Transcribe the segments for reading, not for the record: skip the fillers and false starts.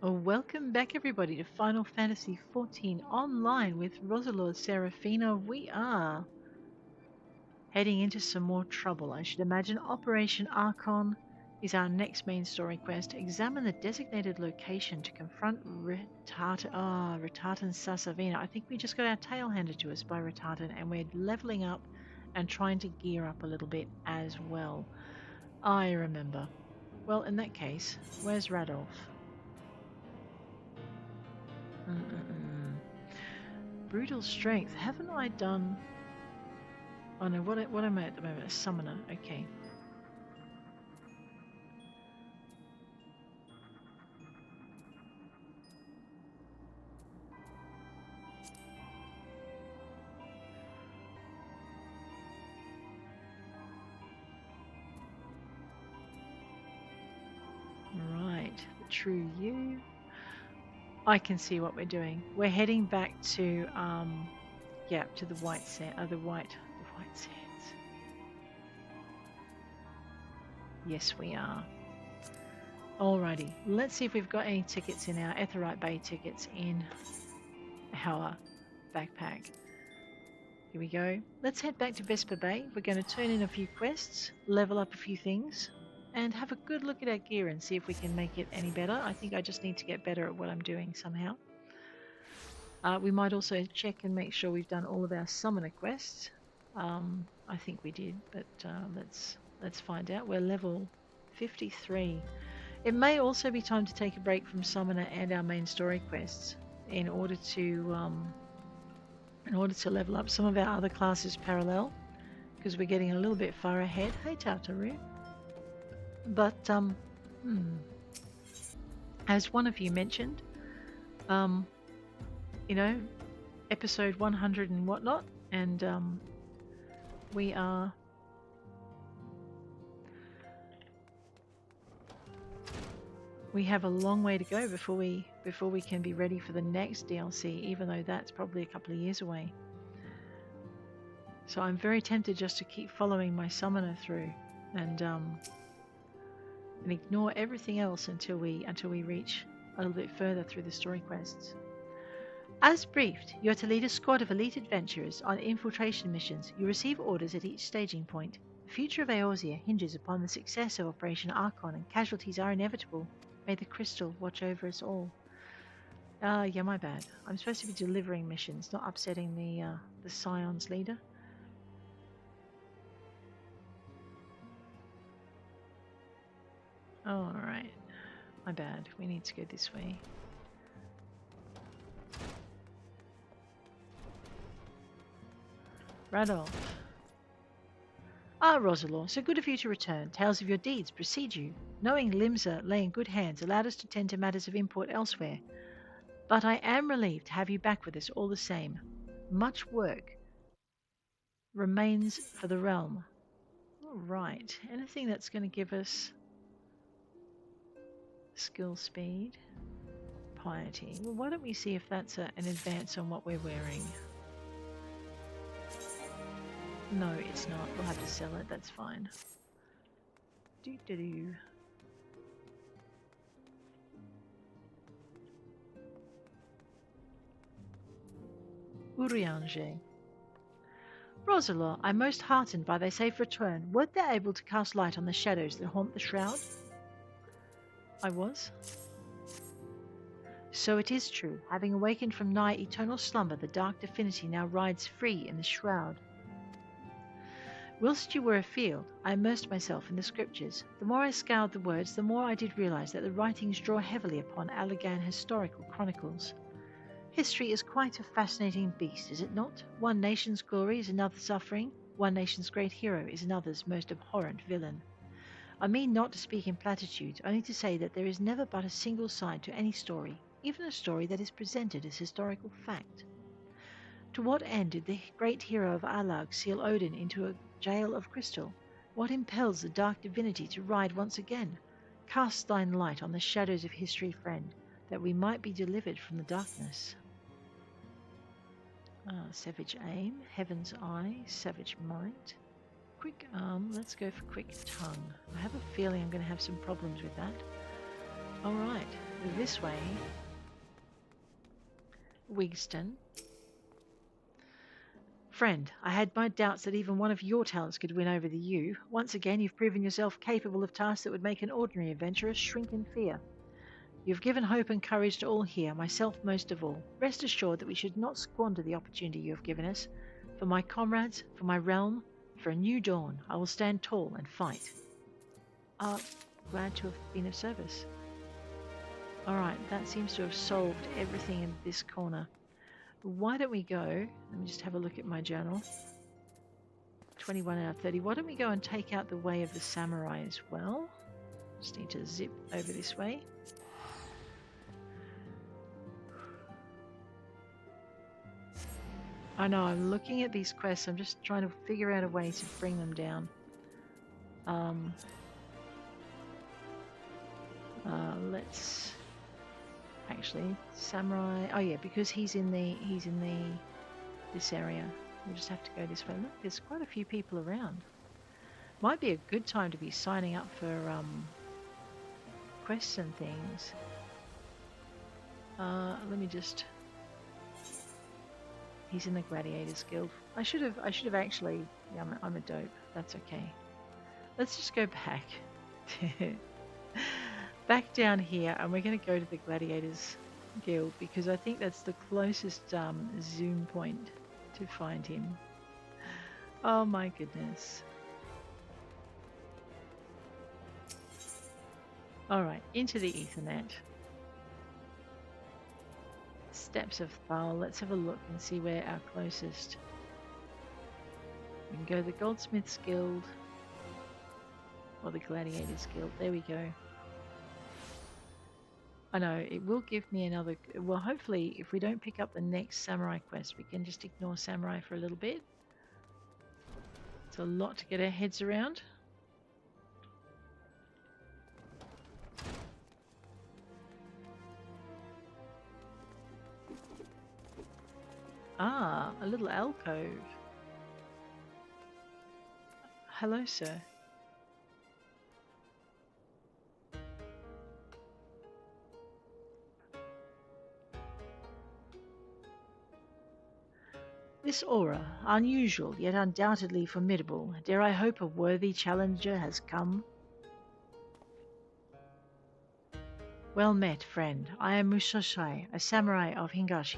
Welcome back, everybody, to Final Fantasy XIV Online with Roselore Serafina. We are heading into some more trouble, I should imagine. Operation Archon is our next main story quest. Examine the designated location to confront Retatan Sasavina. I think we just got our tail handed to us by Retatan, and we're leveling up and trying to gear up a little bit as well. I remember. Well, in that case, where's Radolf? Mm-mm-mm. Brutal strength. Haven't I done? Oh no, what am I at the moment? A summoner. Okay. Right. The true you. I can see what we're doing. We're heading back to yeah, to the white sand. The white sands. Yes, we are. Alrighty. Let's see if we've got any tickets in our Etherite Bay tickets in our backpack. Here we go. Let's head back to Vesper Bay. We're going to turn in a few quests, level up a few things, and have a good look at our gear and see if we can make it any better. I think I just need to get better at what I'm doing somehow. We might also check and make sure we've done all of our summoner quests. I think we did, but let's find out. We're level 53. It may also be time to take a break from summoner and our main story quests in order to level up some of our other classes parallel, because we're getting a little bit far ahead. Hey Tartaru. But as one of you mentioned, you know, episode 100 and whatnot, and we have a long way to go before we can be ready for the next DLC, even though that's probably a couple of years away. So I'm very tempted just to keep following my summoner through and ignore everything else until we reach a little bit further through the story quests. As briefed, you are to lead a squad of elite adventurers on infiltration missions. You receive orders at each staging point. The future of Eorzea hinges upon the success of Operation Archon, and casualties are inevitable. May the crystal watch over us all. Yeah, my bad. I'm supposed to be delivering missions, not upsetting the Scion's leader. Oh, alright. My bad. We need to go this way. Radolf. Ah, Roselore, so good of you to return. Tales of your deeds precede you. Knowing Limsa lay in good hands allowed us to tend to matters of import elsewhere. But I am relieved to have you back with us all the same. Much work remains for the realm. Alright, anything that's going to give us skill speed, piety. Well, why don't we see if that's an advance on what we're wearing? No, it's not. We'll have to sell it. That's fine. Doo-doo-doo. Urianger. Roselore, I'm most heartened by thy safe return. Wert thou able to cast light on the shadows that haunt the shroud? I was. So it is true. Having awakened from nigh eternal slumber, the dark divinity now rides free in the shroud. Whilst you were afield, I immersed myself in the scriptures. The more I scoured the words, the more I did realize that the writings draw heavily upon Allagan historical chronicles. History is quite a fascinating beast, is it not? One nation's glory is another's suffering. One nation's great hero is another's most abhorrent villain. I mean not to speak in platitudes, only to say that there is never but a single side to any story, even a story that is presented as historical fact. To what end did the great hero of Allag seal Odin into a jail of crystal? What impels the dark divinity to ride once again? Cast thine light on the shadows of history, friend, that we might be delivered from the darkness. Savage aim, heaven's eye, savage might. Quick arm, let's go for quick tongue. I have a feeling I'm going to have some problems with that. Alright, this way. Wigston. Friend, I had my doubts that even one of your talents could win over the you. Once again, you've proven yourself capable of tasks that would make an ordinary adventurer shrink in fear. You've given hope and courage to all here, myself most of all. Rest assured that we should not squander the opportunity you have given us. For my comrades, for my realm, for a new dawn, I will stand tall and fight. Glad to have been of service. Alright, that seems to have solved everything in this corner. Why don't we go, let me just have a look at my journal. 21 out of 30. Why don't we go and take out the Way of the Samurai as well? Just need to zip over this way. I know, I'm looking at these quests. I'm just trying to figure out a way to bring them down. Let's actually samurai. Oh yeah, because he's in this area. We'll just have to go this way. Look, there's quite a few people around. Might be a good time to be signing up for quests and things. Let me just. He's in the Gladiators Guild. I should have actually. Yeah, I'm a dope. That's okay. Let's just go back. Back down here, and we're going to go to the Gladiators Guild because I think that's the closest zoom point to find him. Oh my goodness. Alright, into the Ethernet. Steps of Thal. Let's have a look and see where our closest. We can go to the Goldsmiths Guild or the Gladiators Guild. There we go. I know, it will give me another. Well, hopefully, if we don't pick up the next Samurai quest, we can just ignore Samurai for a little bit. It's a lot to get our heads around. Ah, a little alcove. Hello, sir. This aura, unusual yet undoubtedly formidable, dare I hope a worthy challenger has come? Well met, friend. I am Musashi, a samurai of Hingashi.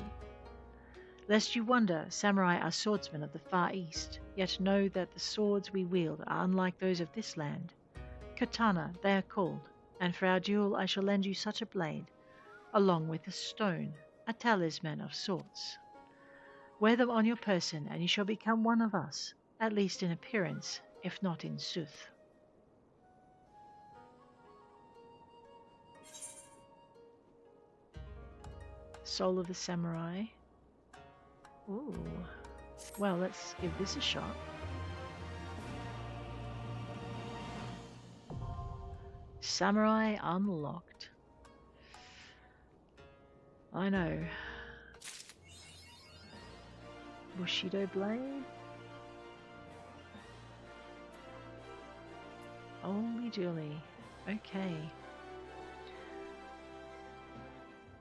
Lest you wonder, samurai are swordsmen of the Far East, yet know that the swords we wield are unlike those of this land. Katana, they are called, and for our duel I shall lend you such a blade, along with a stone, a talisman of sorts. Wear them on your person, and you shall become one of us, at least in appearance, if not in sooth. Soul of the Samurai. Ooh. Well, let's give this a shot. Samurai unlocked. I know. Bushido blade. Holy dooly. Okay.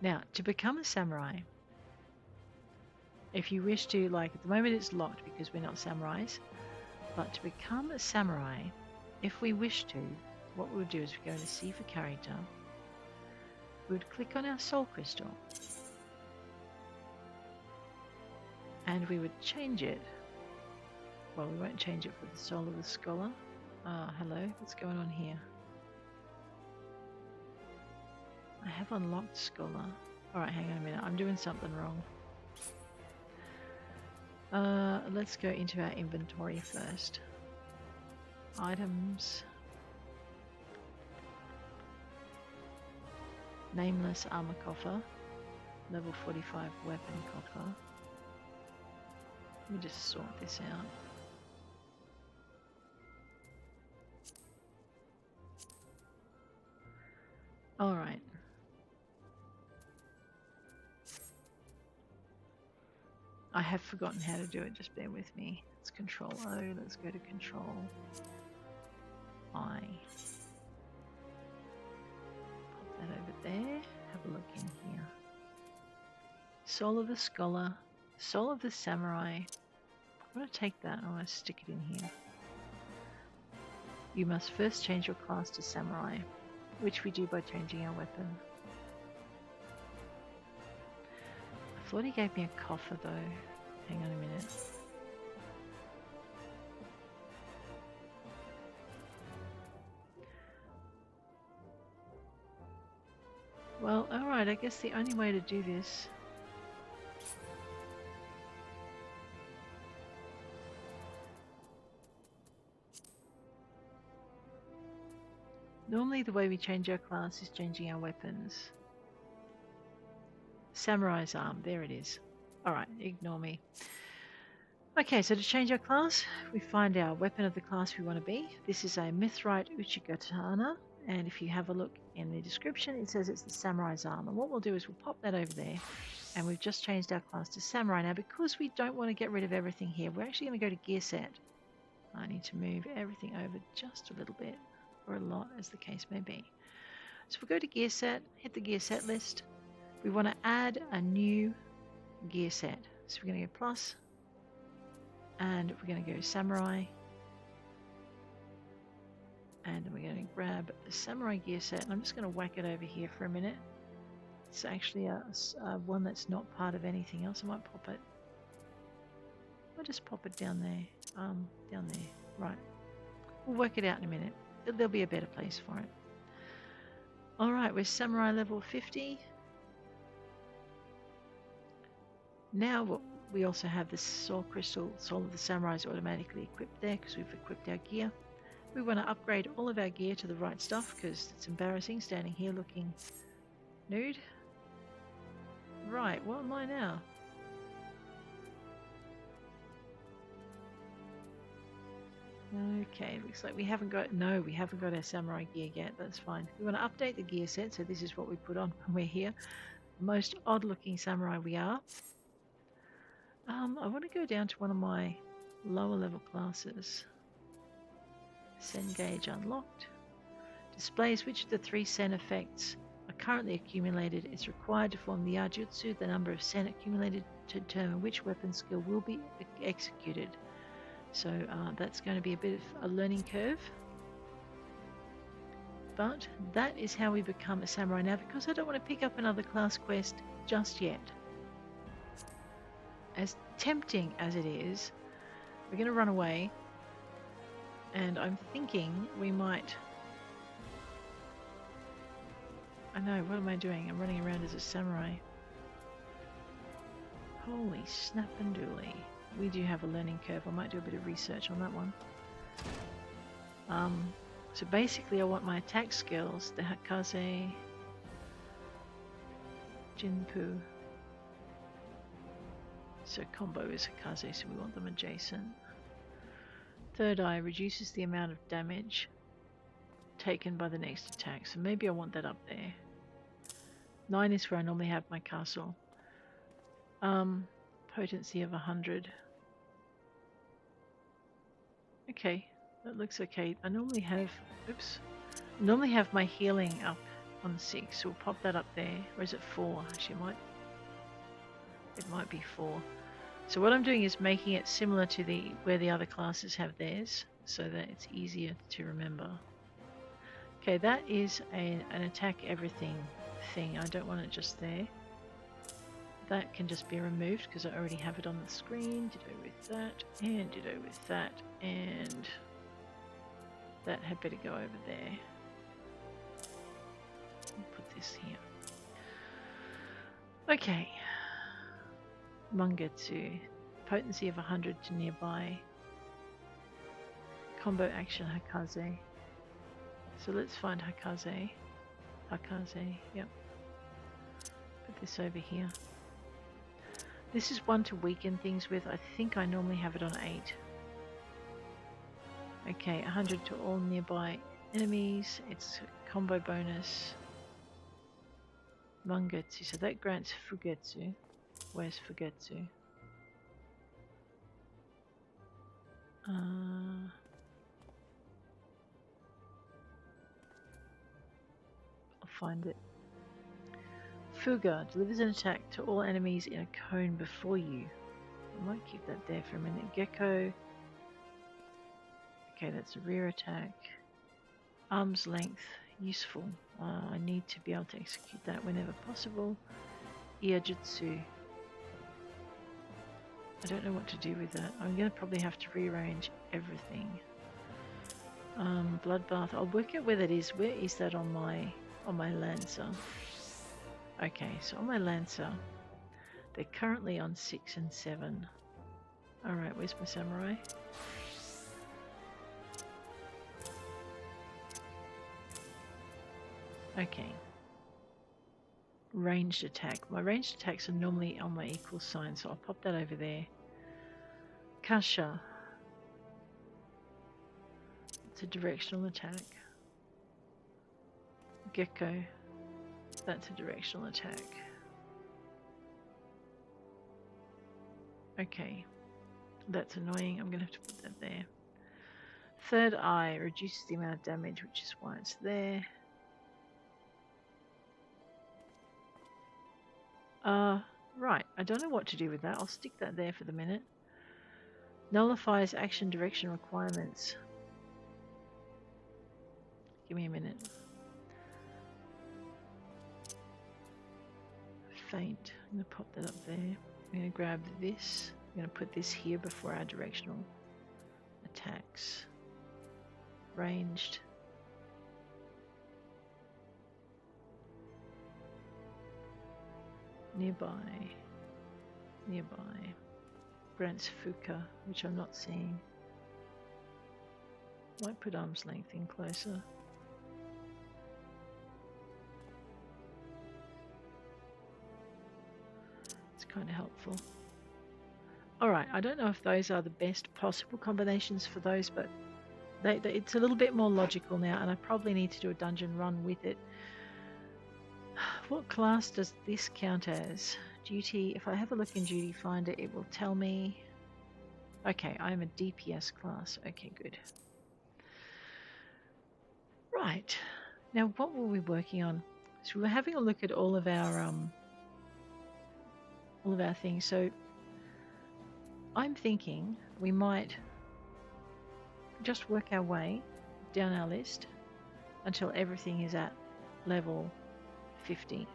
Now, to become a samurai, if you wish to, like at the moment it's locked because we're not samurais, but to become a samurai, if we wish to, what we would do is we go to see for character, we would click on our soul crystal, and we would change it. Well, we won't change it for the soul of the scholar. Hello, what's going on here? I have unlocked scholar. Alright, hang on a minute, I'm doing something wrong. Let's go into our inventory first. Items. Nameless armor coffer. Level 45 weapon coffer. Let me just sort this out. Alright. I have forgotten how to do it, just bear with me. It's Control O, let's go to Control I. Pop that over there. Have a look in here. Soul of the Scholar, Soul of the Samurai. I'm going to take that. I want to stick it in here. You must first change your class to Samurai, which we do by changing our weapon. I thought he gave me a coffer though. Hang on a minute. Well, alright, I guess the only way to do this normally the way we change our class is changing our weapons. Samurai's arm, there it is. Alright, ignore me. Okay, so to change our class, we find our weapon of the class we want to be. This is a Mithrite Uchigatana, and if you have a look in the description, it says it's the Samurai's arm. And what we'll do is we'll pop that over there, and we've just changed our class to Samurai. Now, because we don't want to get rid of everything here, we're actually going to go to gear set. I need to move everything over just a little bit, or a lot, as the case may be. So we'll go to gear set, hit the gear set list. We want to add a new gear set. So we're going to go plus, and we're going to go Samurai. And then we're going to grab the Samurai gear set, and I'm just going to whack it over here for a minute. It's actually a one that's not part of anything else. I might pop it. I'll just pop it down there. Down there. Right. We'll work it out in a minute. There'll be a better place for it. Alright, we're Samurai level 50. Now we also have the Soul Crystal, Soul of the Samurai is automatically equipped there because we've equipped our gear. We want to upgrade all of our gear to the right stuff because it's embarrassing standing here looking nude. Right, what am I now? Okay, looks like we haven't got our Samurai gear yet. That's fine. We want to update the gear set, so this is what we put on when we're here. The most odd looking Samurai we are. I want to go down to one of my lower level classes. Sen gauge unlocked. Displays which of the 3 Sen effects are currently accumulated. It's required to form the Yajutsu, the number of Sen accumulated to determine which weapon skill will be executed. So that's going to be a bit of a learning curve. But that is how we become a Samurai. Now, because I don't want to pick up another class quest just yet, as tempting as it is, we're going to run away, and I'm thinking we might... I know, what am I doing? I'm running around as a samurai. Holy snap and dooly. We do have a learning curve. I might do a bit of research on that one. So basically I want my attack skills, the Hakaze, Jinpu. So combo is Hakaze, so we want them adjacent. Third eye reduces the amount of damage taken by the next attack, so maybe I want that up there. 9 is where I normally have my castle. Potency of 100. Okay, that looks okay. I normally have, my healing up on 6, so we'll pop that up there. Or is it 4? Actually, it might be 4. So what I'm doing is making it similar to where the other classes have theirs, so that it's easier to remember. Okay, that is an attack everything thing. I don't want it just there. That can just be removed because I already have it on the screen. Ditto with that, and ditto with that, and that had better go over there. I'll put this here. Okay. Mangetsu. Potency of 100 to nearby. Combo action Hakaze. So let's find Hakaze. Hakaze, yep. Put this over here. This is one to weaken things with. I think I normally have it on 8. Okay, 100 to all nearby enemies. It's a combo bonus. Mangetsu, so that grants Fugetsu. Where's Fugetsu? I'll find it. Fuga delivers an attack to all enemies in a cone before you. I might keep that there for a minute. Gecko. Okay, that's a rear attack. Arm's length, useful. I need to be able to execute that whenever possible. Iajutsu. I don't know what to do with that. I'm going to probably have to rearrange everything. Bloodbath. I'll work out where that is. Where is that on my Lancer? Okay, so on my Lancer, they're currently on 6 and 7. Alright, where's my Samurai? Okay. Ranged attack. My ranged attacks are normally on my equal sign, so I'll pop that over there. Kasha. It's a directional attack. Gecko. That's a directional attack. Okay. That's annoying. I'm going to have to put that there. Third eye reduces the amount of damage, which is why it's there. Right. I don't know what to do with that. I'll stick that there for the minute. Nullifies action direction requirements. Give me a minute. Faint. I'm going to pop that up there. I'm going to grab this. I'm going to put this here before our directional attacks. Ranged. Nearby. Grants Fuka, which I'm not seeing. Might put arm's length in closer. It's kind of helpful. Alright, I don't know if those are the best possible combinations for those, but it's a little bit more logical now, and I probably need to do a dungeon run with it. What class does this count as? Duty. If I have a look in Duty Finder, it will tell me. Okay, I'm a DPS class. Okay, good. Right. Now, what were we working on? So we were having a look at all of our things. So I'm thinking we might just work our way down our list until everything is at level 50,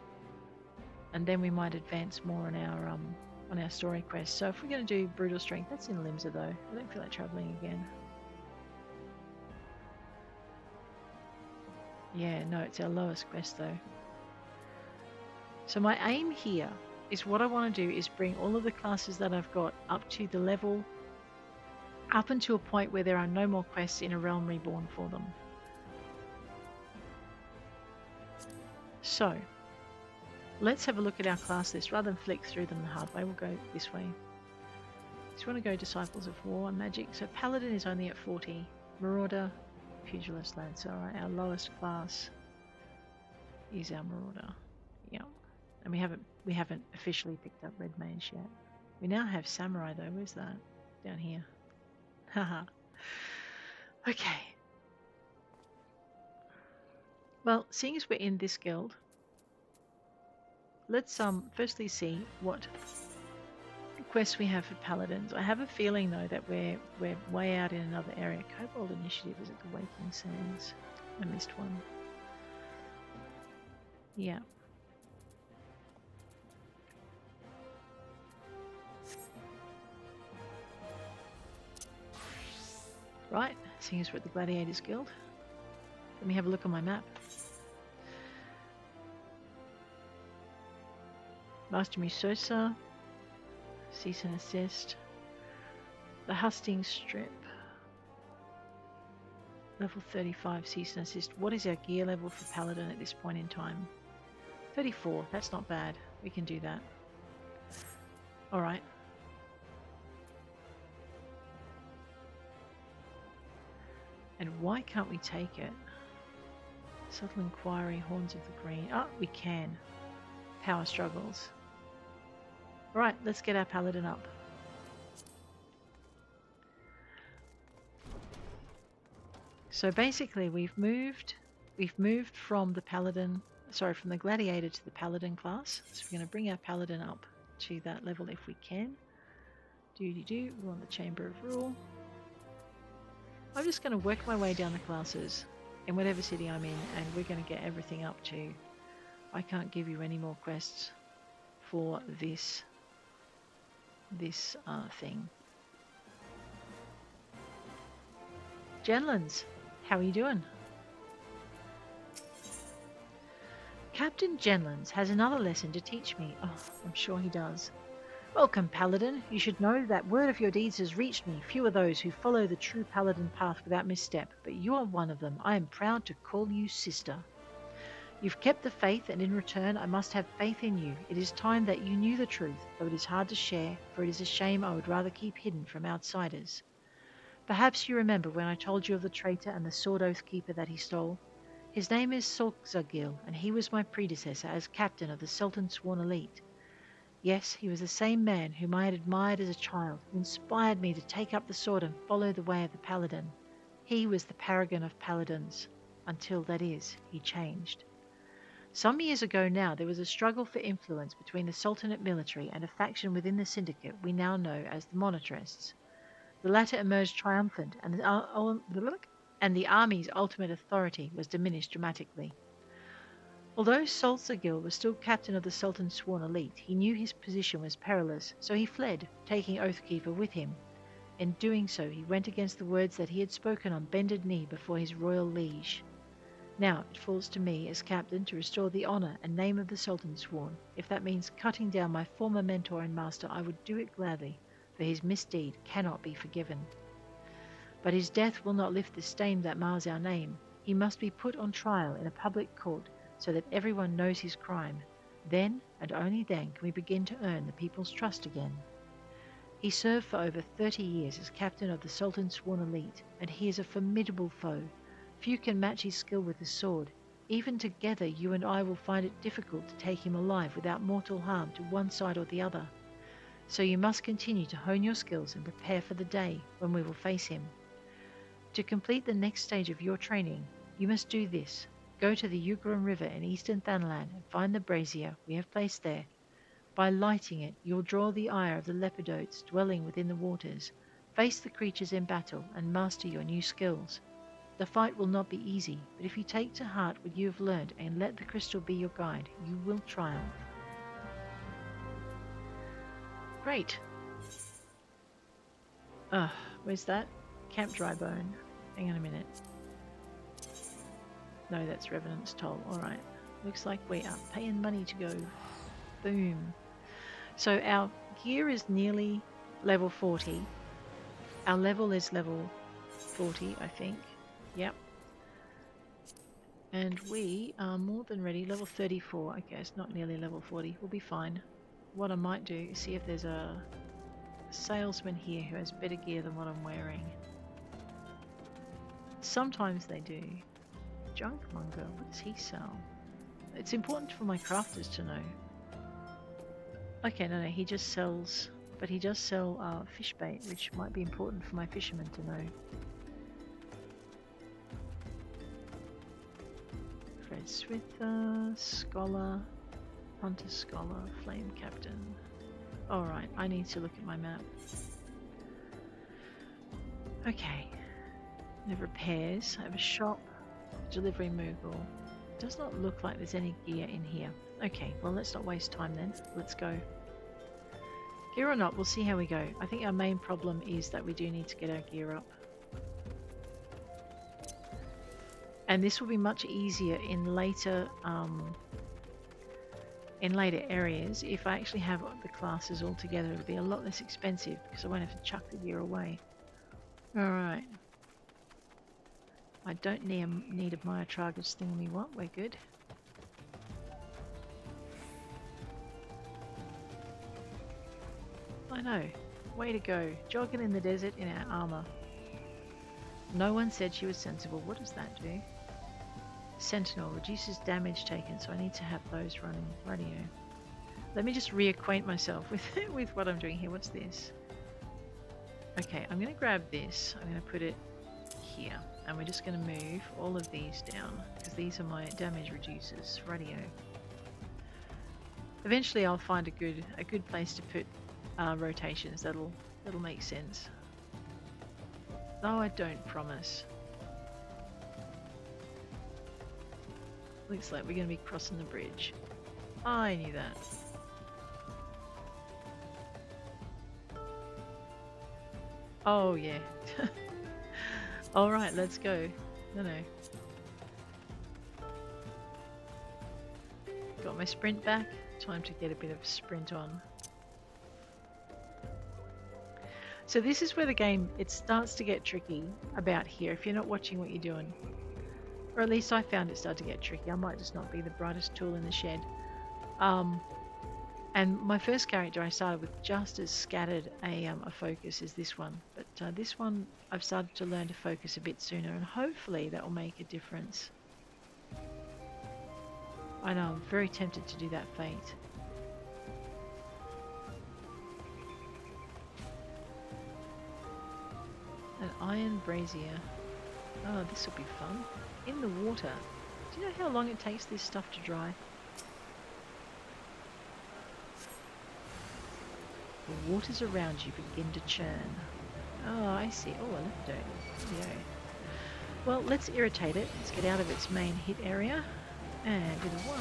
and then we might advance more on our story quest. So if we're going to do brutal strength, that's in Limsa though. I don't feel like traveling again. Yeah, no, it's our lowest quest though. So my aim here is, what I want to do is bring all of the classes that I've got up to the level, up until a point where there are no more quests in A Realm Reborn for them. So let's have a look at our class list. Rather than flick through them the hard way, we'll go this way. So you want to go Disciples of War and Magic. So Paladin is only at 40. Marauder, Pugilist, Lancer. Alright, our lowest class is our Marauder. Yeah. And we haven't officially picked up Red Mage yet. We now have Samurai though. Where's that? Down here. Haha. Okay. Well, seeing as we're in this guild, let's firstly see what quests we have for Paladins. I have a feeling though that we're way out in another area. Kobold Initiative is at the Waking Sands. I missed one. Yeah. Right, seeing as we're at the Gladiators Guild, let me have a look on my map. Master Musosa, Cease and Assist, the Hustings Strip, level 35 Cease and Assist. What is our gear level for Paladin at this point in time? 34, that's not bad. We can do that. Alright. And why can't we take it? Subtle Inquiry, Horns of the Green. Oh, we can. Power struggles. Alright, let's get our Paladin up. So basically we've moved from the Paladin from the gladiator to the paladin class. So we're going to bring our paladin up to that level if we can. We want the Chamber of Rule. I'm just going to work my way down the classes in whatever city I'm in, and we're going to get everything up to. I can't give you any more quests for this thing. Jenlins, how are you doing? Captain Jenlins has another lesson to teach me. Oh, I'm sure he does. Welcome, Paladin. You should know that word of your deeds has reached me. Few are those who follow the true Paladin path without misstep, but you are one of them. I am proud to call you sister. You've kept the faith, and in return I must have faith in you. It is time that you knew the truth, though it is hard to share, for it is a shame I would rather keep hidden from outsiders. Perhaps you remember when I told you of the traitor and the sword oath keeper that he stole? His name is Solzagil, and he was my predecessor as captain of the Sultan's Sworn Elite. Yes, he was the same man whom I had admired as a child, who inspired me to take up the sword and follow the way of the Paladin. He was the paragon of Paladins, until, that is, he changed. Some years ago now, there was a struggle for influence between the Sultanate military and a faction within the syndicate we now know as the Monarchists. The latter emerged triumphant, and the army's ultimate authority was diminished dramatically. Although Solzagil was still captain of the Sultan's Sworn Elite, he knew his position was perilous, so he fled, taking Oathkeeper with him. In doing so, he went against the words that he had spoken on bended knee before his royal liege. Now it falls to me as captain to restore the honour and name of the Sultan Sworn. If that means cutting down my former mentor and master, I would do it gladly, for his misdeed cannot be forgiven. But his death will not lift the stain that mars our name. He must be put on trial in a public court, so that everyone knows his crime. Then, and only then, can we begin to earn the people's trust again. He served for over 30 years as captain of the Sultan's Sworn Elite, and he is a formidable foe. Few can match his skill with the sword. Even together, you and I will find it difficult to take him alive without mortal harm to one side or the other. So you must continue to hone your skills and prepare for the day when we will face him. To complete the next stage of your training, you must do this. Go to the Ugaran River in eastern Thanlan and find the brazier we have placed there. By lighting it, you'll draw the ire of the leopardotes dwelling within the waters, face the creatures in battle, and master your new skills. The fight will not be easy, but if you take to heart what you have learned and let the crystal be your guide, you will triumph. Great. Where's that? Camp Drybone. Hang on a minute. No, that's Revenant's Toll. Alright. Looks like we are paying money to go. Boom. So our gear is nearly level 40. Our level is level 40, I think. Yep. And we are more than ready. Level 34. Okay, it's not nearly level 40. We'll be fine. What I might do is see if there's a salesman here who has better gear than what I'm wearing. Sometimes they do. Junkmonger, what does he sell? It's important for my crafters to know. Okay, no, he just sells, but he does sell fish bait, which might be important for my fishermen to know. Fred Swither, Scholar, Hunter Scholar, Flame Captain. Alright, I need to look at my map. Okay. I have repairs, I have a shop, delivery Moogle. Does not look like there's any gear in here. Okay, well let's not waste time then. Let's go. Gear or not, we'll see how we go. I think our main problem is that we do need to get our gear up. And this will be much easier in later areas. If I actually have the classes all together, it'll be a lot less expensive because I won't have to chuck the gear away. Alright. I don't need a Myotragus thingy what, we're good. I know, way to go, jogging in the desert in our armour. No one said she was sensible. What does that do? Sentinel reduces damage taken, so I need to have those running. Radio. Let me just reacquaint myself with what I'm doing here. What's this? Okay, I'm going to grab this. I'm going to put it here. And we're just going to move all of these down because these are my damage reducers. Radio. Eventually, I'll find a good place to put rotations. That'll make sense. Though I don't promise. Looks like we're going to be crossing the bridge. I knew that. Oh yeah. Alright, let's go. No. Got my sprint back. Time to get a bit of sprint on. So this is where the game, it starts to get tricky about here if you're not watching what you're doing. Or at least I found it started to get tricky. I might just not be the brightest tool in the shed. And my first character I started with just as scattered a focus as this one. But this one I've started to learn to focus a bit sooner, and hopefully that will make a difference. I know, I'm very tempted to do that fate. An iron brazier. Oh, this will be fun. In the water. Do you know how long it takes this stuff to dry? The waters around you begin to churn. Oh, I see. Oh, a leftover. There we go. Well, let's irritate it. Let's get out of its main hit area. And with a 1,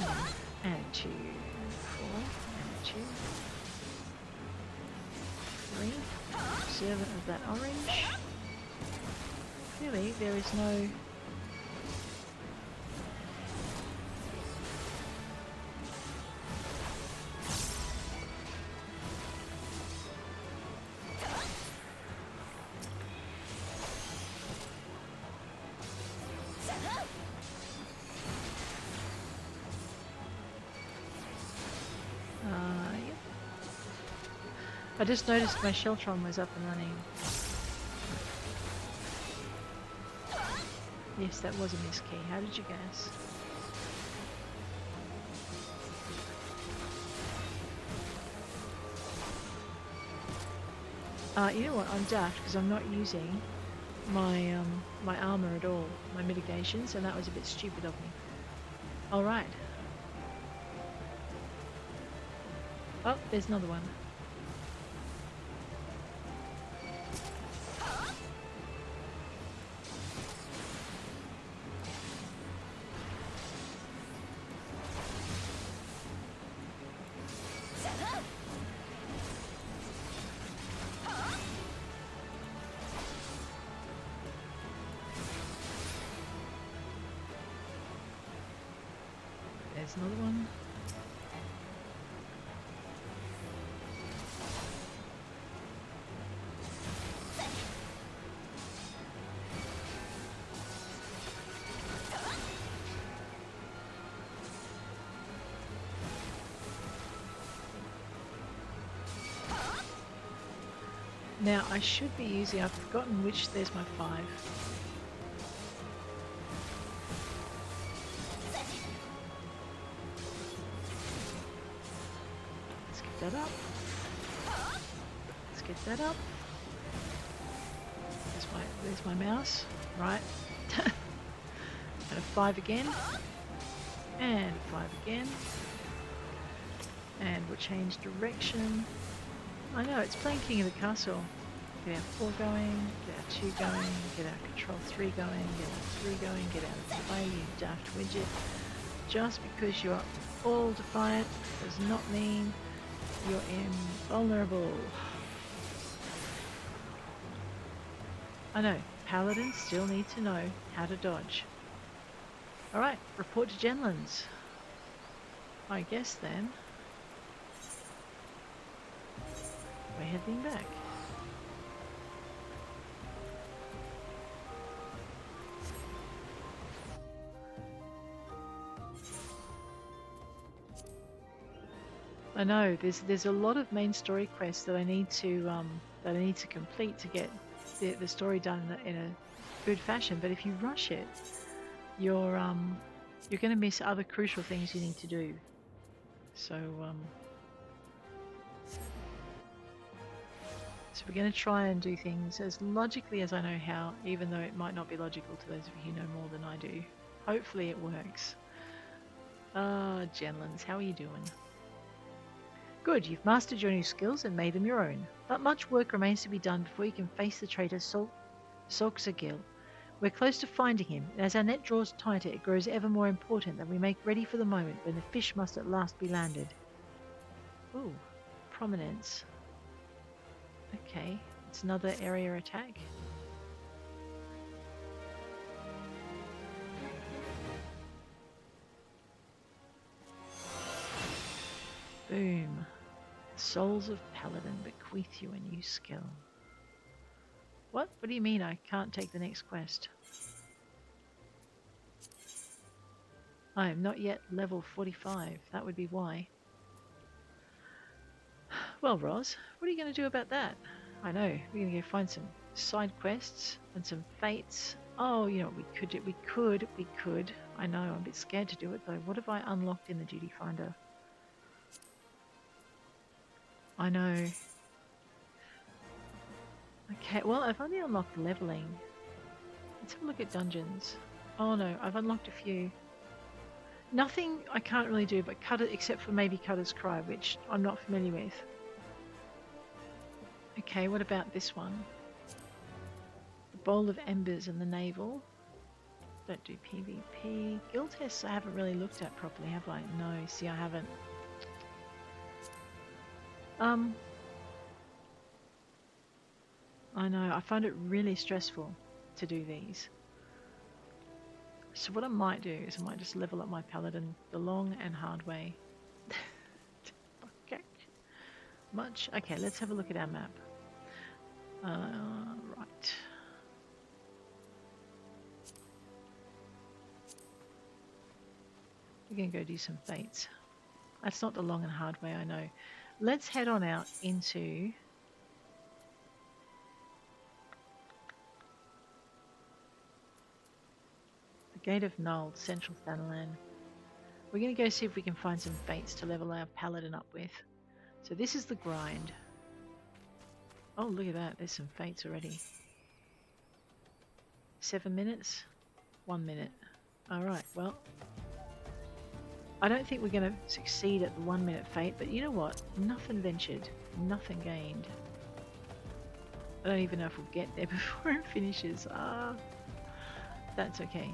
and a 2, and a 4, and a 2, 3. Servant of that orange. Clearly, there is no... Yep. I just noticed my Sheltron was up and running. Yes, that was a miss key. How did you guess? You know what? I'm daft because I'm not using my my armor at all, my mitigations, and that was a bit stupid of me. All right. Oh, there's another one. There's another one. Now I should be using, I've forgotten which, there's my 5. Let's get that up. Let's get that up. There's my mouse, right? And a 5 again. And a 5 again. And we'll change direction. I know, it's playing King of the Castle. Get our 4 going, get our 2 going, get our control 3 going, get our 3 going, get out of the way, you daft widget. Just because you're all defiant does not mean you're invulnerable. I know, Paladins still need to know how to dodge. Alright, report to Genlands. I guess then we're heading back. I know there's a lot of main story quests that I need to complete to get the story done in a good fashion. But if you rush it, you're going to miss other crucial things you need to do. So So we're going to try and do things as logically as I know how, even though it might not be logical to those of you who know more than I do. Hopefully it works. Ah, Jenlins, how are you doing? Good, you've mastered your new skills and made them your own. But much work remains to be done before you can face the traitor Solxagil. We're close to finding him, and as our net draws tighter, it grows ever more important that we make ready for the moment when the fish must at last be landed. Ooh, prominence. Okay, it's another area attack. Boom. The souls of Paladin bequeath you a new skill. What? What do you mean I can't take the next quest? I am not yet level 45. That would be why. Well, Ros, what are you going to do about that? I know, we're going to go find some side quests and some fates. Oh, you know what we could do? We could. I know, I'm a bit scared to do it though. What have I unlocked in the duty finder? I know. Okay, well, I've only unlocked leveling. Let's have a look at dungeons. Oh no, I've unlocked a few. Nothing I can't really do but cut it, except for maybe Cutter's Cry, which I'm not familiar with. Okay, what about this one? The Bowl of Embers and the Navel. Don't do PvP. Guild tests I haven't really looked at properly, have I? No, see, I haven't. I know, I find it really stressful to do these. So what I might do is I might just level up my paladin the long and hard way. Okay. Much? Okay, let's have a look at our map. Right. We're going to go do some fates. That's not the long and hard way, I know. Let's head on out into... Gate of Null, Central Thanalan. We're going to go see if we can find some fates to level our paladin up with. So this is the grind. Oh, look at that. There's some fates already. 7 minutes? 1 minute. Alright, well. I don't think we're going to succeed at the 1 minute fate, but you know what? Nothing ventured, nothing gained. I don't even know if we'll get there before it finishes. That's okay.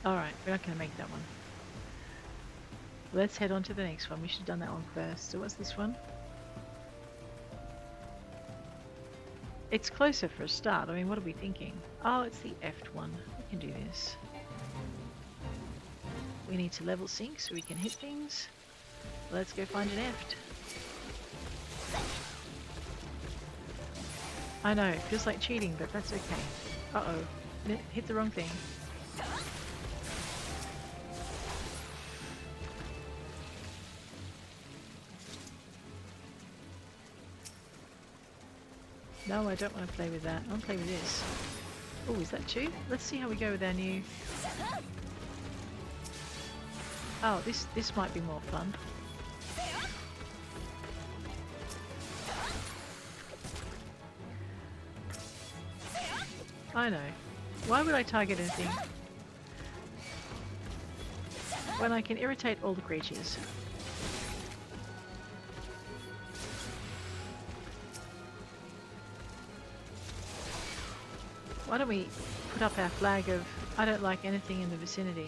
Alright, we're not going to make that one. Let's head on to the next one. We should have done that one first. So what's this one? It's closer for a start. I mean, what are we thinking? Oh, it's the Eft one. We can do this. We need to level sync so we can hit things. Let's go find an Eft. I know, it feels like cheating, but that's okay. Uh-oh. Hit the wrong thing. No, I don't want to play with that. I want to play with this. Oh, is that two? Let's see how we go with our new... Oh, this might be more fun. I know. Why would I target anything when I can irritate all the creatures? Why don't we put up our flag of I don't like anything in the vicinity,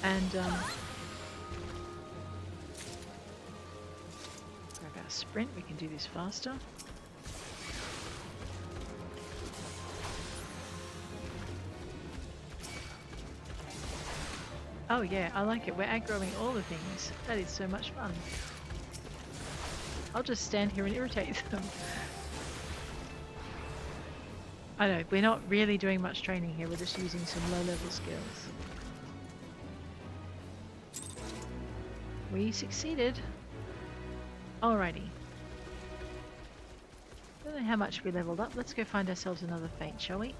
and grab our sprint, we can do this faster. Oh yeah, I like it. We're aggroing all the things. That is so much fun. I'll just stand here and irritate them. I know, we're not really doing much training here, we're just using some low-level skills. We succeeded. Alrighty. Don't know how much we leveled up. Let's go find ourselves another fate, shall we?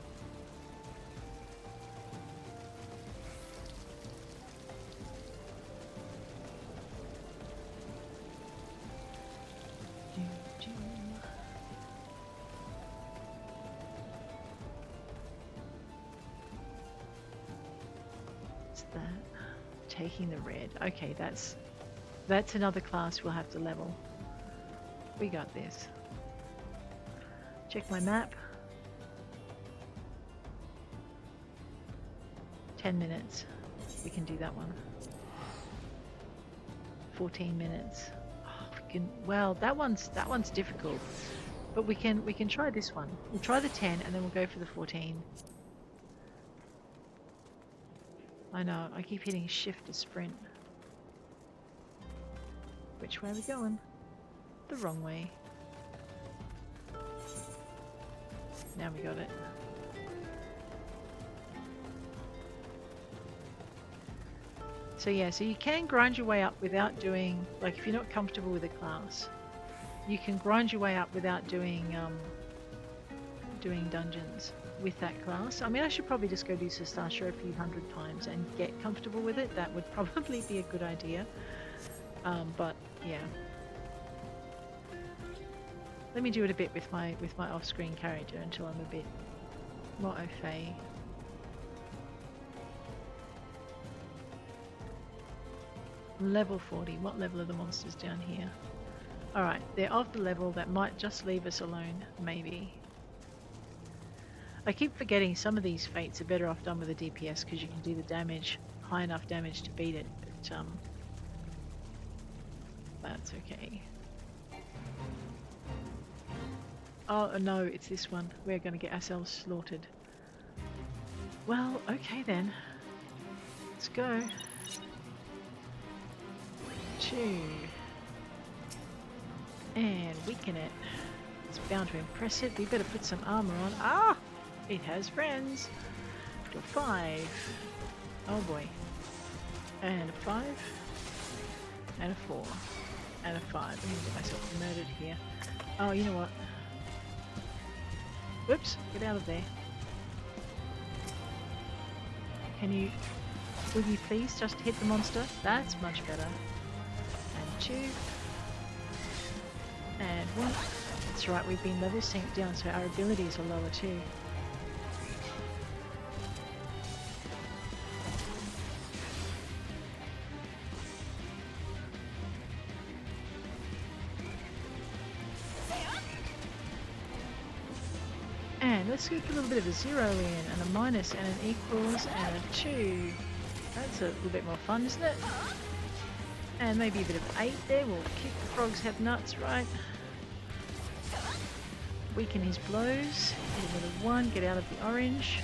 What's that? Taking the red. Okay, that's another class we'll have to level. We got this. Check my map. 10 minutes. We can do that one. 14 minutes. Oh, we can, well, that one's difficult. But we can try this one. We'll try the 10 and then we'll go for the 14. I know, I keep hitting shift to sprint. Which way are we going? The wrong way. Now we got it. So yeah, so you can grind your way up without doing, like if you're not comfortable with a class, you can grind your way up without doing dungeons with that class. I mean, I should probably just go do Sastasha a few hundred times and get comfortable with it. That would probably be a good idea. But yeah. Let me do it a bit with my off-screen character until I'm a bit more au fait. Level 40. What level are the monsters down here? Alright, they're of the level that might just leave us alone, maybe. I keep forgetting some of these fates are better off done with a DPS because you can do the damage, high enough damage to beat it, but that's okay. Oh no, it's this one. We're going to get ourselves slaughtered. Well, okay then. Let's go. 2. And weaken it. It's bound to impress it. We better put some armor on. Ah! It has friends. To a 5. Oh boy. And a 5. And a 4. And a 5. I'm going to get myself murdered here. Oh, you know what? Whoops, get out of there. Will you please just hit the monster? That's much better. And 2. And 1. That's right, we've been level synced down so our abilities are lower too. And let's get a little bit of a 0 in, and a minus, and an equals, and a 2. That's a little bit more fun, isn't it? And maybe a bit of 8 there. We'll kick the frogs have nuts, right? Weaken his blows. Hit him with a 1. Get out of the orange.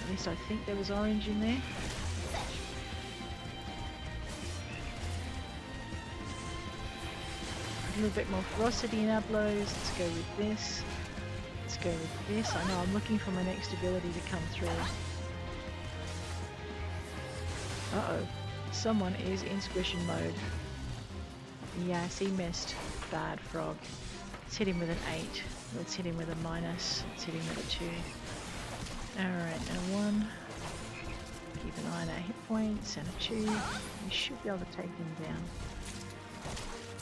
At least I think there was orange in there. A little bit more ferocity in our blows. Let's go with this. Let's go with this. I know I'm looking for my next ability to come through. Uh-oh. Someone is in squishing mode. Yes, he missed. Bad frog. Let's hit him with an 8. Let's hit him with a minus. Let's hit him with a 2. Alright, and a 1. Keep an eye on our hit points. And a 2. We should be able to take him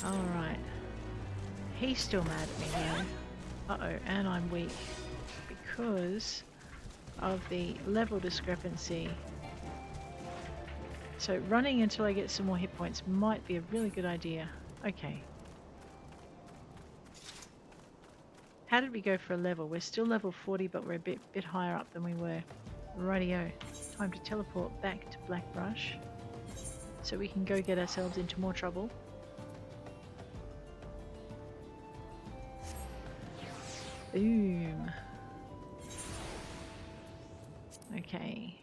down. Alright. He's still mad at me though. Uh-oh, and I'm weak because of the level discrepancy. So running until I get some more hit points might be a really good idea. Okay. How did we go for a level? We're still level 40, but we're a bit higher up than we were. Rightio. Time to teleport back to Blackbrush so we can go get ourselves into more trouble. Boom. Okay.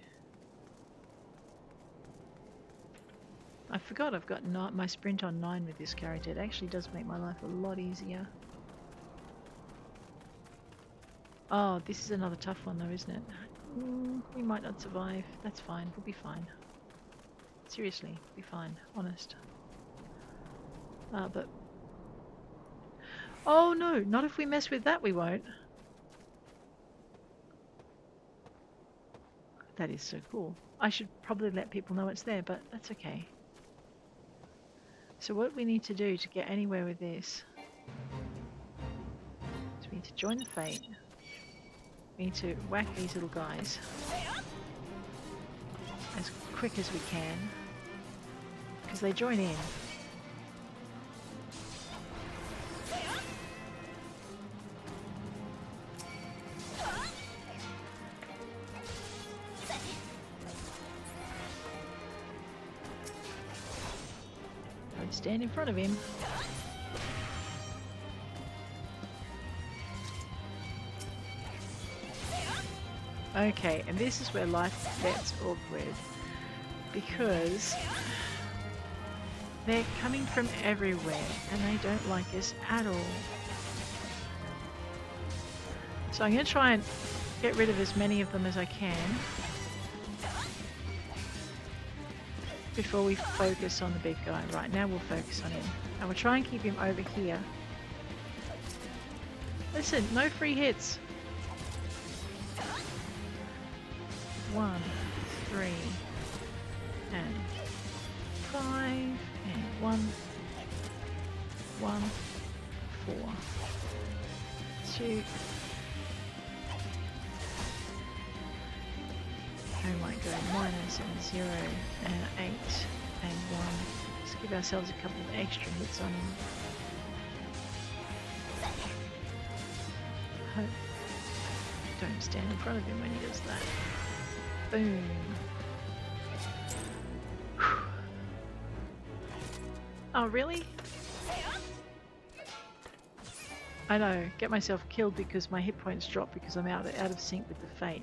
I forgot I've got my sprint on 9 with this character. It actually does make my life a lot easier. Oh, this is another tough one though, isn't it? We might not survive. That's fine. We'll be fine. Seriously, we'll be fine. Honest. But... Oh no, not if we mess with that, we won't. That is so cool. I should probably let people know it's there, but that's okay. So what we need to do to get anywhere with this is we need to join the fate. We need to whack these little guys as quick as we can, because they join in. Don't stand in front of him. Okay, and this is where life gets awkward, because they're coming from everywhere and they don't like us at all. So I'm going to try and get rid of as many of them as I can before we focus on the big guy. Right, now we'll focus on him. And we'll try and keep him over here. Listen, no free hits. 1, 3, and 5, and 1, 1, 4, 2. Oh my god, minus and 0 and 8 and 1. Let's give ourselves a couple of extra hits on him. Hope. Don't stand in front of him when he does that. Boom. Oh, really? I know, get myself killed because my hit points drop because I'm out of sync with the fate.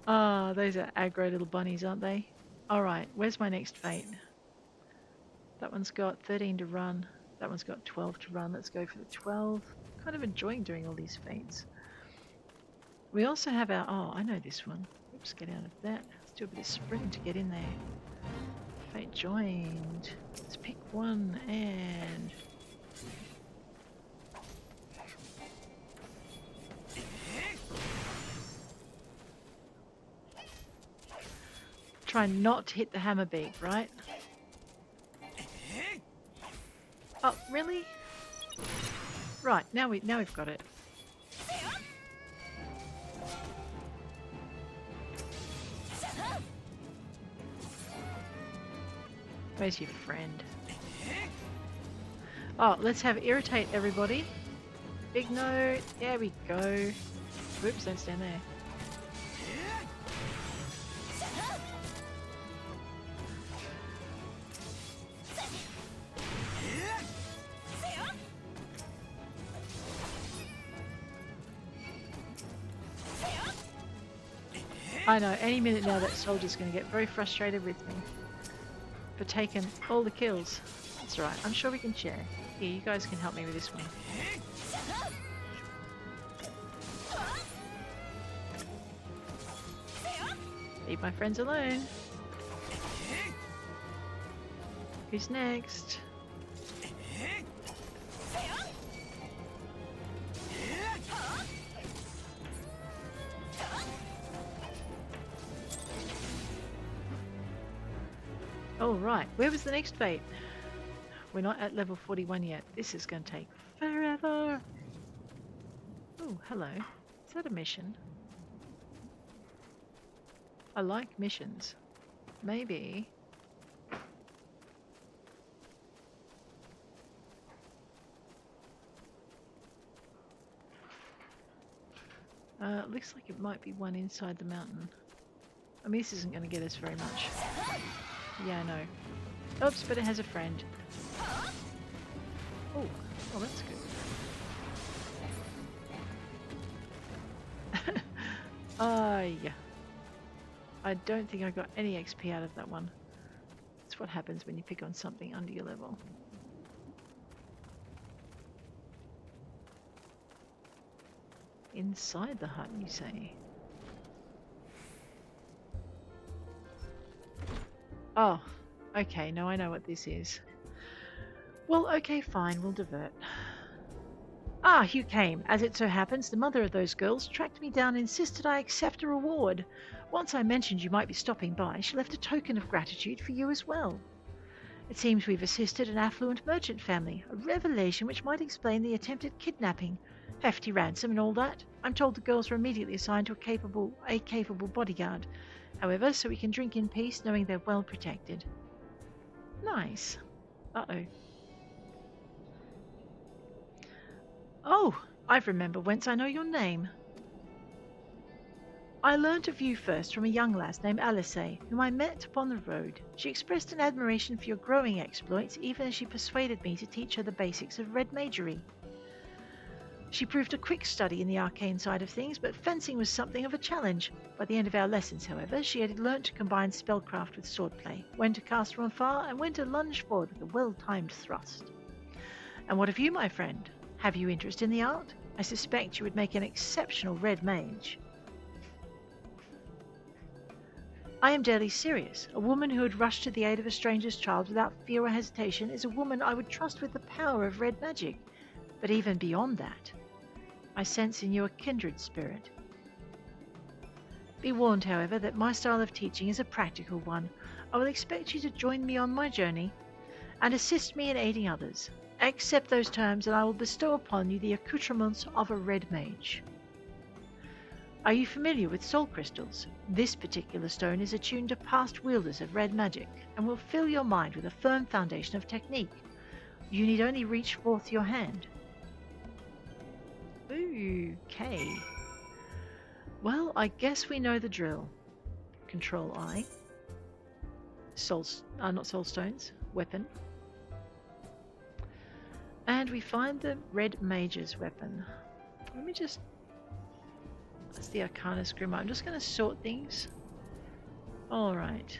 Ah, those are aggro little bunnies, aren't they? Alright, where's my next fate? That one's got 13 to run. That one's got 12 to run. Let's go for the 12. Kind of enjoying doing all these fates. We also have our... Oh, I know this one. Oops, get out of that. Let's do a bit of sprinting to get in there. Fate joined. Let's pick one and... Try not to hit the hammer beak, right? Oh, really? Right, now we've got it. Where's your friend? Oh, let's have irritate everybody. Big note. There we go. Whoops, don't stand there. I know, any minute now that soldier's going to get very frustrated with me for taking all the kills. That's right, I'm sure we can share. Here, you guys can help me with this one. Leave my friends alone. Who's next? Oh right, where was the next fate? We're not at level 41 yet. This is going to take forever. Oh, hello. Is that a mission? I like missions. Maybe. Looks like it might be one inside the mountain. I mean, this isn't going to get us very much. Yeah, I know. Oops, but it has a friend. Oh, well, that's good. Yeah. I don't think I got any XP out of that one. That's what happens when you pick on something under your level. Inside the hut, you say? Oh, Okay, now I know what this is. Well, okay, fine, we'll divert. Ah, you came. As it so happens, the mother of those girls tracked me down and insisted I accept a reward. Once I mentioned you might be stopping by, she left a token of gratitude for you as well. It seems we've assisted an affluent merchant family, a revelation which might explain the attempted kidnapping, hefty ransom and all that. I'm told the girls were immediately assigned to a capable bodyguard. However, so we can drink in peace knowing they're well protected. Nice. Uh-oh. Oh, I remember whence I know your name. I learnt of you first from a young lass named Alice, whom I met upon the road. She expressed an admiration for your growing exploits, even as she persuaded me to teach her the basics of red magery. She proved a quick study in the arcane side of things, but fencing was something of a challenge. By the end of our lessons, however, she had learnt to combine spellcraft with swordplay, when to cast from afar, and when to lunge forward with a well-timed thrust. And what of you, my friend? Have you interest in the art? I suspect you would make an exceptional red mage. I am deadly serious. A woman who would rush to the aid of a stranger's child without fear or hesitation is a woman I would trust with the power of red magic. But even beyond that, I sense in you a kindred spirit. Be warned, however, that my style of teaching is a practical one. I will expect you to join me on my journey and assist me in aiding others. Accept those terms and I will bestow upon you the accoutrements of a red mage. Are you familiar with soul crystals? This particular stone is attuned to past wielders of red magic and will fill your mind with a firm foundation of technique. You need only reach forth your hand. Okay. Well, I guess we know the drill. Control I. Not soul stones. Weapon. And we find the red mage's weapon. Let me just... That's the Arcanus Grimoire. I'm just going to sort things. Alright.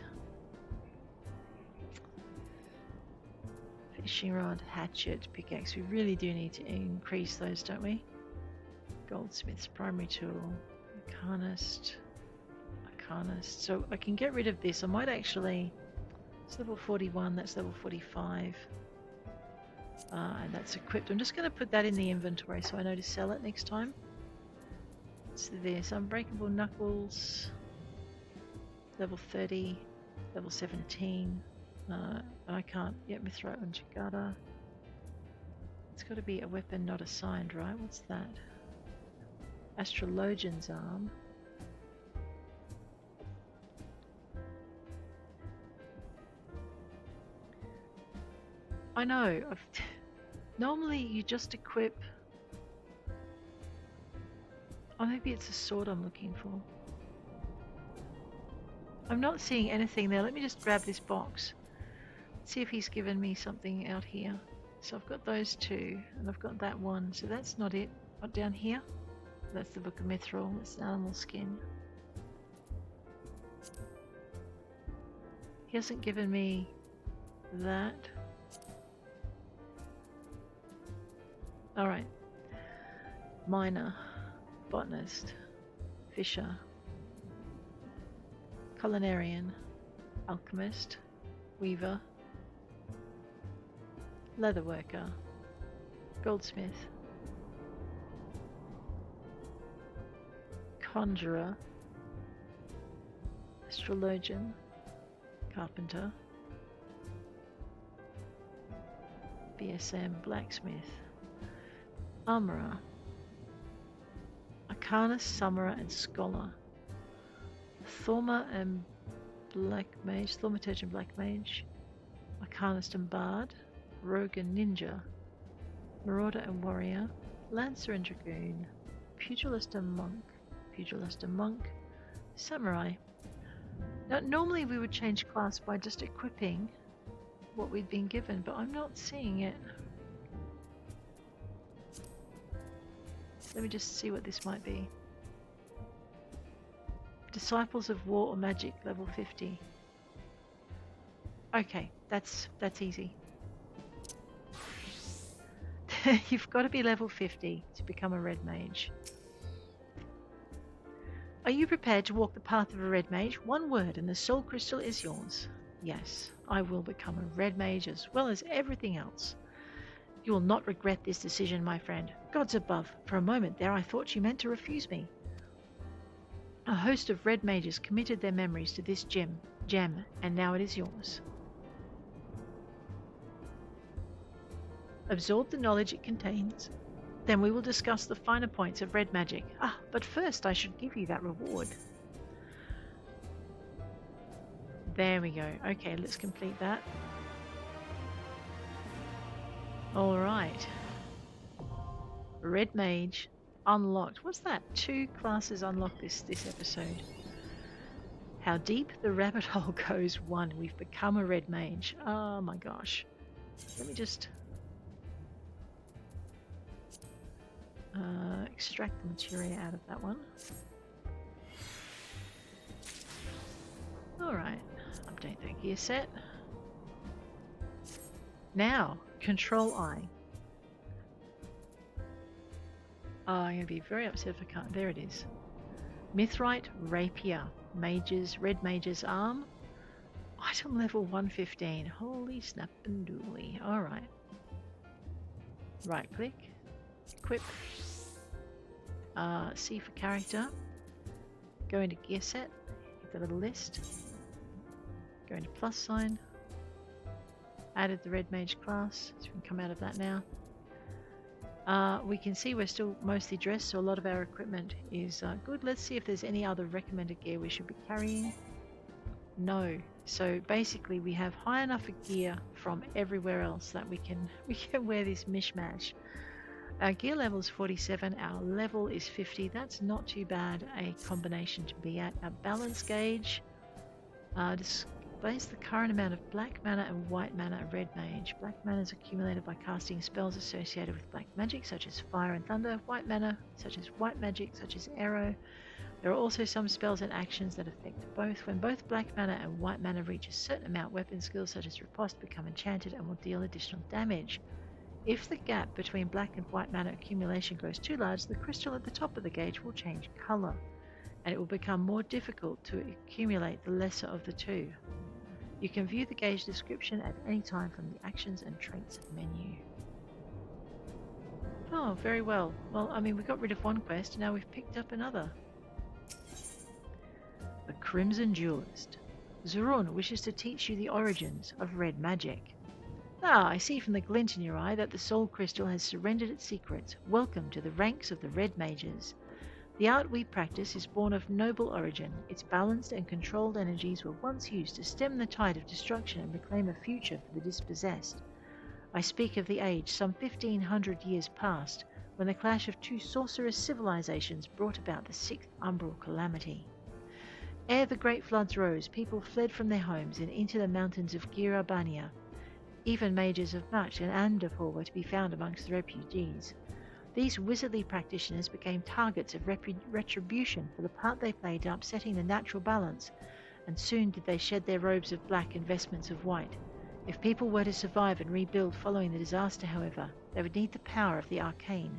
Fishing rod, hatchet, pickaxe. We really do need to increase those, don't we? Goldsmith's primary tool. Arcanist. So I can get rid of this. I might actually... It's level 41, that's level 45. And that's equipped. I'm just going to put that in the inventory so I know to sell it next time. What's this? Unbreakable Knuckles. Level 30. Level 17. I can't yet Mithrite on Jagata. It's got to be a weapon not assigned, right? What's that? Astrologian's Arm. I know. Normally you just equip... Oh, maybe it's a sword I'm looking for. I'm not seeing anything there. Let me just grab this box. See if he's given me something out here. So I've got those two, and I've got that one. So that's not it. Not down here. That's the Book of Mithril. It's an animal skin. He hasn't given me that. Alright. Miner. Botanist. Fisher. Culinarian. Alchemist. Weaver. Leatherworker. Goldsmith. Conjurer. Astrologian. Carpenter. BSM. Blacksmith. Armorer. Arcanist, Summoner, and Scholar. Thaumaturge and Black Mage. Thaumaturge and Black Mage. Arcanist and Bard. Rogue and Ninja. Marauder and Warrior. Lancer and Dragoon. Pugilist and Monk. Pugilist and Monk. Samurai. Now, normally we would change class by just equipping what we'd been given, but I'm not seeing it. Let me just see what this might be. Disciples of War or Magic, level 50. Okay, that's easy. You've got to be level 50 to become a red mage. Are you prepared to walk the path of a red mage? One word and the soul crystal is yours. Yes, I will become a red mage as well as everything else. You will not regret this decision, my friend. Gods above, for a moment there I thought you meant to refuse me. A host of red mages committed their memories to this gem, and now it is yours. Absorb the knowledge it contains. Then we will discuss the finer points of red magic. But first I should give you that reward. There we go. Okay, let's complete that. Alright. Red Mage unlocked. What's that? 2 classes unlocked this episode. How deep the rabbit hole goes. 1. We've become a red mage. Oh my gosh. Let me just extract the materia out of that one. Alright. Update that gear set. Now, Control I. I'm going to be very upset if I can't. There it is. Mithrite Rapier. Mages, Red Mage's Arm. Item level 115. Holy snap and dooly. Alright. Right click. Equip. C for character. Go into gear set. Hit the little list. Go into plus sign. Added the Red Mage class. So we can come out of that now. We can see we're still mostly dressed, so a lot of our equipment is good. Let's see if there's any other recommended gear we should be carrying. No. So basically we have high enough a gear from everywhere else that we can wear this mishmash. Our gear level is 47, our level is 50. That's not too bad a combination to be at. Our balance gauge displays the current amount of black mana and white mana of red mage. Black mana is accumulated by casting spells associated with black magic such as fire and thunder. White mana such as white magic such as arrow. There are also some spells and actions that affect both. When both black mana and white mana reach a certain amount, weapon skills such as riposte become enchanted and will deal additional damage. If the gap between black and white mana accumulation grows too large, the crystal at the top of the gauge will change colour, and it will become more difficult to accumulate the lesser of the two. You can view the gauge description at any time from the Actions and Traits menu. Oh, very well. Well, I mean, we got rid of one quest, now we've picked up another. The Crimson Duelist. Zurun wishes to teach you the origins of red magic. I see from the glint in your eye that the soul crystal has surrendered its secrets. Welcome to the ranks of the red mages. The art we practice is born of noble origin. Its balanced and controlled energies were once used to stem the tide of destruction and reclaim a future for the dispossessed. I speak of the age some 1500 years past, when the clash of 2 sorcerous civilizations brought about the 6th umbral calamity. Ere the great floods rose, people fled from their homes and into the mountains of Girabania. Even mages of Mach and Andapur were to be found amongst the refugees. These wizardly practitioners became targets of retribution for the part they played in upsetting the natural balance, and soon did they shed their robes of black and vestments of white. If people were to survive and rebuild following the disaster, however, they would need the power of the arcane.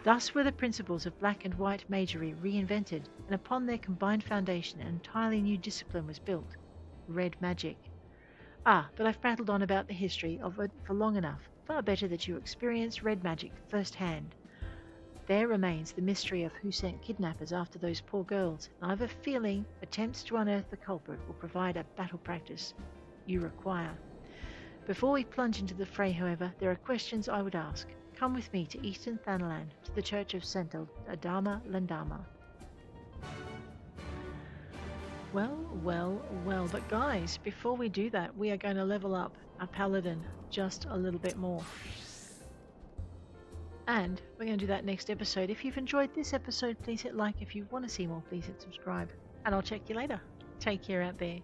Thus were the principles of black and white magery reinvented, and upon their combined foundation an entirely new discipline was built: red magic. But I've prattled on about the history of it for long enough. Far better that you experience red magic firsthand. There remains the mystery of who sent kidnappers after those poor girls, and I have a feeling attempts to unearth the culprit will provide a battle practice you require. Before we plunge into the fray, however, there are questions I would ask. Come with me to Eastern Thanalan, to the Church of St. Adama Landama. Well, but guys, before we do that, we are going to level up our paladin just a little bit more. And we're going to do that next episode. If you've enjoyed this episode, please hit like. If you want to see more, please hit subscribe. And I'll check you later. Take care out there.